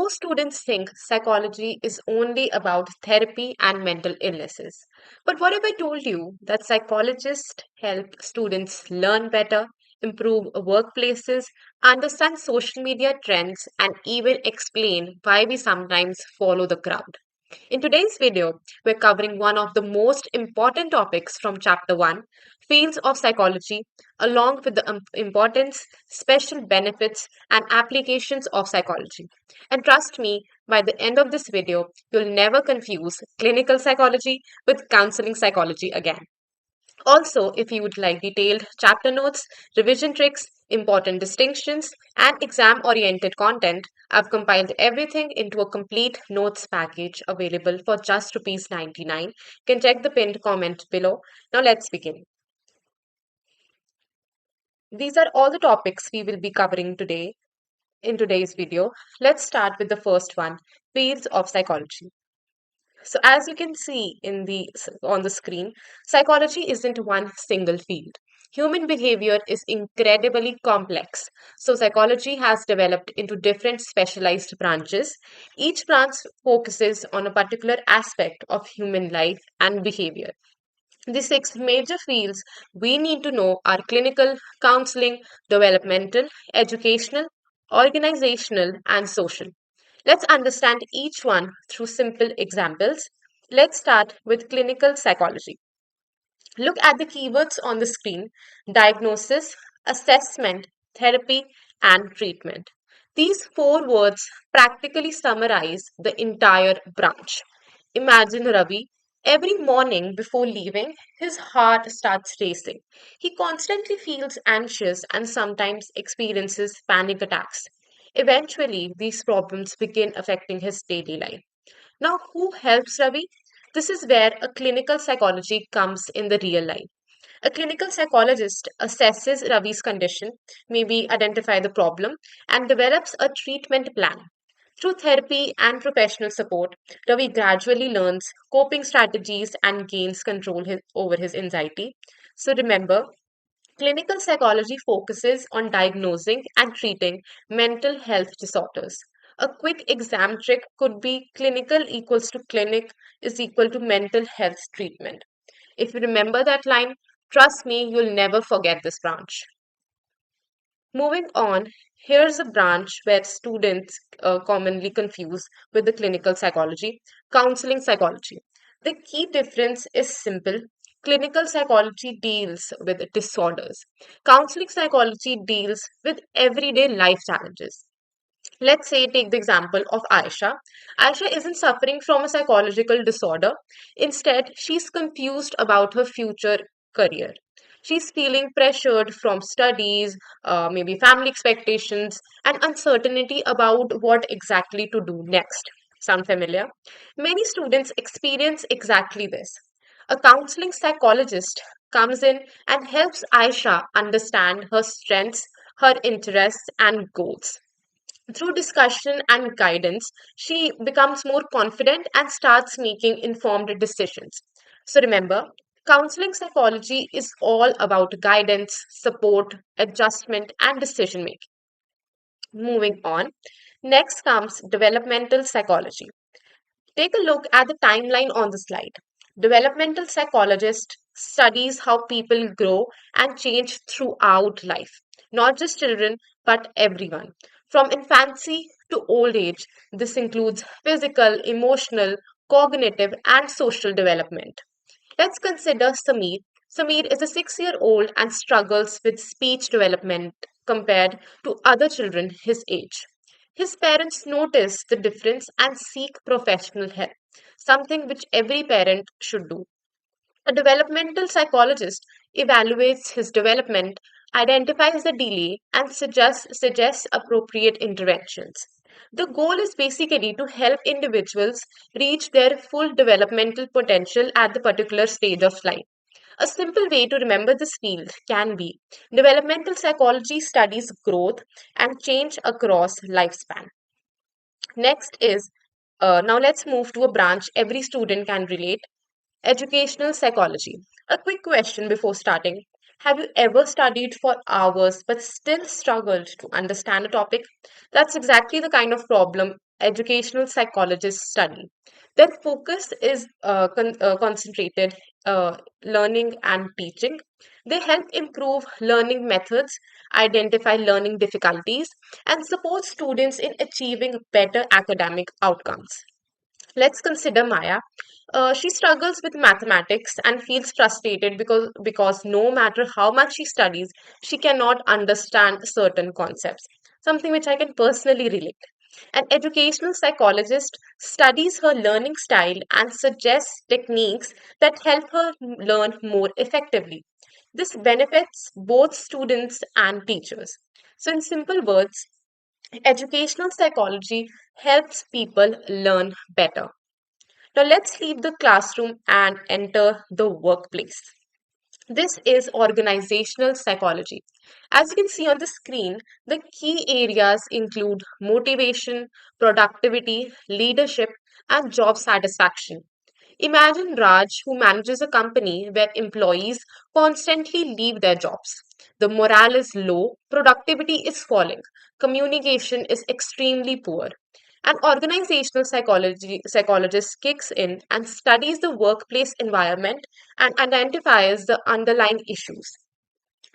Most students think psychology is only about therapy and mental illnesses. But what if I told you that psychologists help students learn better, improve workplaces, understand social media trends, and even explain why we sometimes follow the crowd? In today's video, we're covering one of the most important topics from Chapter 1, Fields of Psychology, along with the importance, special benefits, and applications of psychology. And trust me, by the end of this video, you'll never confuse clinical psychology with counseling psychology again. Also, if you would like detailed chapter notes, revision tricks, important distinctions, and exam oriented content, I've compiled everything into a complete notes package available for just Rs 99. You can check the pinned comment below. Now, let's begin. These are all the topics we will be covering today in today's video. Let's start with the first one, fields of psychology. So as you can see on the screen, psychology isn't one single field. Human behavior is incredibly complex. So psychology has developed into different specialized branches. Each branch focuses on a particular aspect of human life and behavior. The six major fields we need to know are clinical, counseling, developmental, educational, organizational, and social. Let's understand each one through simple examples. Let's start with clinical psychology. Look at the keywords on the screen: diagnosis, assessment, therapy, and treatment. These four words practically summarize the entire branch. Imagine Ravi. Every morning before leaving, his heart starts racing. He constantly feels anxious and sometimes experiences panic attacks. Eventually, these problems begin affecting his daily life. Now, who helps Ravi? This is where a clinical psychology comes in the real life. A clinical psychologist assesses Ravi's condition, maybe identify the problem, and develops a treatment plan. Through therapy and professional support, Ravi gradually learns coping strategies and gains control over his anxiety. So remember, clinical psychology focuses on diagnosing and treating mental health disorders. A quick exam trick could be clinical equals to clinic is equal to mental health treatment. If you remember that line, trust me, you'll never forget this branch. Moving on, here's a branch where students commonly confuse with the clinical psychology, counseling psychology. The key difference is simple. Clinical psychology deals with disorders. Counseling psychology deals with everyday life challenges. Let's say, take the example of Aisha. Aisha isn't suffering from a psychological disorder. Instead, she's confused about her future career. She's feeling pressured from studies, maybe family expectations, and uncertainty about what exactly to do next. Sound familiar? Many students experience exactly this. A counseling psychologist comes in and helps Aisha understand her strengths, her interests, and goals. Through discussion and guidance, she becomes more confident and starts making informed decisions. So remember, counseling psychology is all about guidance, support, adjustment, and decision making. Moving on, next comes developmental psychology. Take a look at the timeline on the slide. Developmental psychologist studies how people grow and change throughout life, not just children, but everyone. From infancy to old age, this includes physical, emotional, cognitive, and social development. Let's consider Sameer. Sameer is a 6-year-old and struggles with speech development compared to other children his age. His parents notice the difference and seek professional help, something which every parent should do. A developmental psychologist evaluates his development, identifies the delay, and suggests appropriate interventions. The goal is basically to help individuals reach their full developmental potential at the particular stage of life. A simple way to remember this field can be: developmental psychology studies growth and change across lifespan. Next is now let's move to a branch every student can relate: educational psychology. A quick question before starting. Have you ever studied for hours but still struggled to understand a topic? That's exactly the kind of problem educational psychologists study. Their focus is concentrated learning and teaching. They help improve learning methods, identify learning difficulties, and support students in achieving better academic outcomes. Let's consider Maya. She struggles with mathematics and feels frustrated because no matter how much she studies, she cannot understand certain concepts, something which I can personally relate. An educational psychologist studies her learning style and suggests techniques that help her learn more effectively. This benefits both students and teachers. So, in simple words, educational psychology helps people learn better. Now let's leave the classroom and enter the workplace. This is organizational psychology. As you can see on the screen, the key areas include motivation, productivity, leadership, and job satisfaction. Imagine Raj, who manages a company where employees constantly leave their jobs. The morale is low, productivity is falling, communication is extremely poor. An organizational psychologist kicks in and studies the workplace environment and identifies the underlying issues.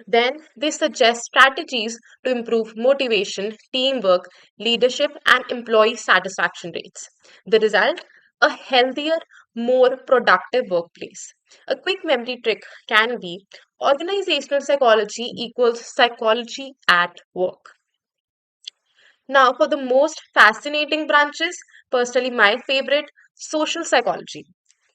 Then they suggest strategies to improve motivation, teamwork, leadership, and employee satisfaction rates. The result? A healthier, more productive workplace. A quick memory trick can be organizational psychology equals psychology at work. Now, for the most fascinating branches, personally my favorite, social psychology.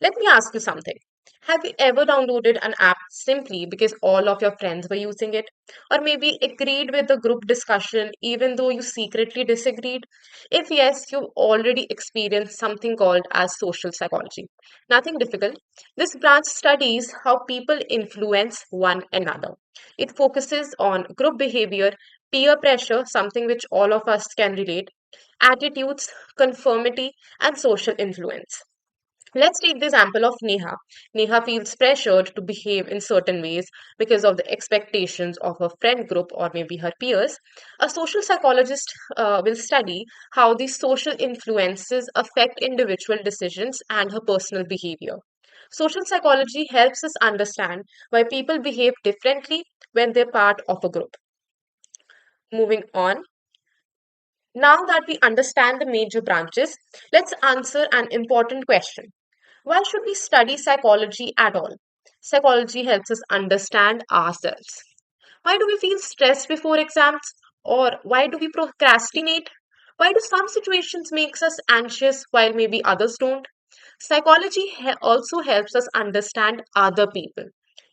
Let me ask you something. Have you ever downloaded an app simply because all of your friends were using it? Or maybe agreed with the group discussion even though you secretly disagreed? If yes, you've already experienced something called as social psychology. Nothing difficult. This branch studies how people influence one another. It focuses on group behavior, peer pressure, something which all of us can relate, attitudes, conformity, and social influence. Let's take the example of Neha. Neha feels pressured to behave in certain ways because of the expectations of her friend group or maybe her peers. A social psychologist will study how these social influences affect individual decisions and her personal behavior. Social psychology helps us understand why people behave differently when they're part of a group. Moving on, now that we understand the major branches, let's answer an important question. Why should we study psychology at all? Psychology helps us understand ourselves. Why do we feel stressed before exams? Or why do we procrastinate? Why do some situations makes us anxious while maybe others don't? Psychology also helps us understand other people.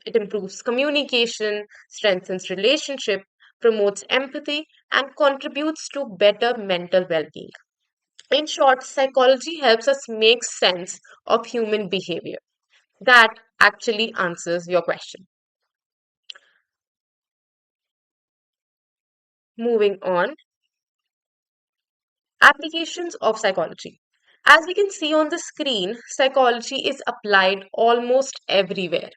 It improves communication, strengthens relationship, promotes empathy, and contributes to better mental well-being. In short, psychology helps us make sense of human behavior. That actually answers your question. Moving on, applications of psychology. As we can see on the screen, psychology is applied almost everywhere.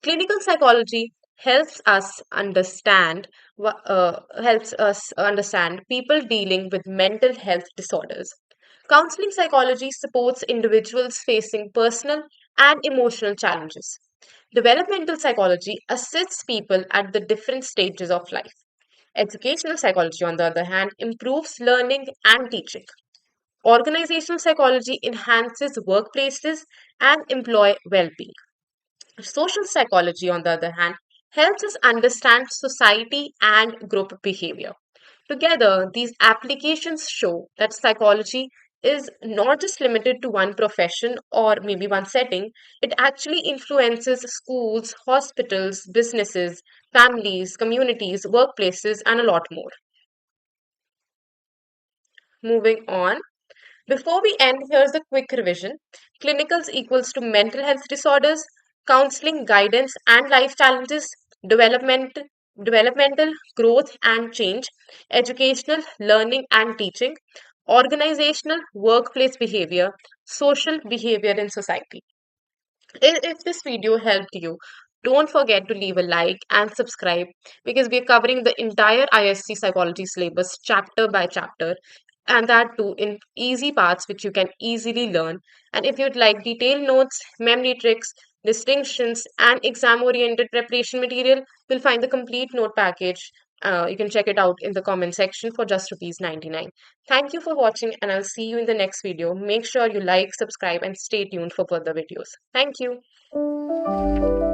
Clinical psychology helps us understand people dealing with mental health disorders. Counseling psychology supports individuals facing personal and emotional challenges. Developmental psychology assists people at the different stages of life. Educational psychology, on the other hand, improves learning and teaching. Organizational psychology enhances workplaces and employee well being. Social psychology, on the other hand, helps us understand society and group behavior. Together, these applications show that psychology is not just limited to one profession or maybe one setting, it actually influences schools, hospitals, businesses, families, communities, workplaces, and a lot more. Moving on. Before we end, here's a quick revision. Clinicals equals to mental health disorders, counseling, guidance, and life challenges, development, developmental growth and change, educational, learning and teaching, organizational, workplace behavior, social behavior in society. If this video helped you, don't forget to leave a like and subscribe because we are covering the entire ISC psychology syllabus chapter by chapter. and that too in easy parts which you can easily learn. And if you'd like detailed notes, memory tricks, distinctions, and exam oriented preparation material, you'll find the complete note package. You can check it out in the comment section for just rupees 99. Thank you for watching, and I'll see you in the next video. Make sure you like, subscribe, and stay tuned for further videos. Thank you.